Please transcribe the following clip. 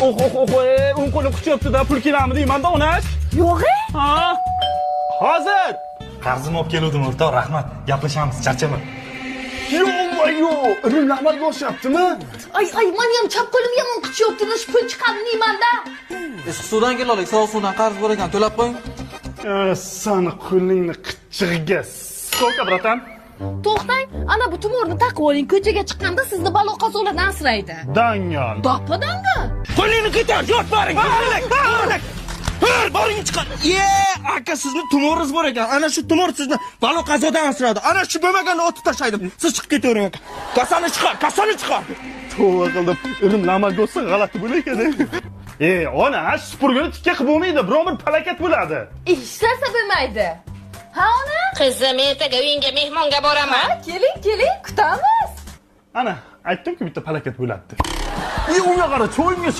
o'ng qo'lim kuchyapti-da, pul keladimi deyman-da, onash. Yo'q-e? Ha? Hozir. Qarzimni olib keluvdim, o'rtoq, rahmat. Gaplashamiz, charchama. Yo, irimni amalga oshyaptimi? Ay, men ham chap qo'lim yomon kuchyapti-da, shu pul chiqadi deyman-da. Issiq suvdan kelaylik, sovuq suvdan qarz bor ekan, to'lab qo'ying. Sani qo'lingni qichig'iga. Skолько, bratan? To'xtang, ana bu tumorni taqib oling, ko'chaga chiqqanda sizni balo qazolardan asraydi. Dangal. Doppa-danga. Qo'lingni ko'tar, yot boring. Hur, boring chiqar. Aka sizni tumoringiz bor ekan. Ana shu tumor sizni balo qazodan asradi. Ana shu bo'lmaganda otib tashlaydim. Siz chiqib ketavering aka. Kasani chiqar. Tova qildim. Irimni amalga olsa g'alati bo'lar ekan. Ona, supurgini tikka qilib bo'lmaydi, biron bir falokat bo'ladi. Ishlasa bo'lmaydi. Ha, ona? Qizim, ertaga uyingga mehmonga boraman. Keling, kutamiz. Ana, aytdim-ku bitta falokat bo'ladi. Unga qara, cho'yimga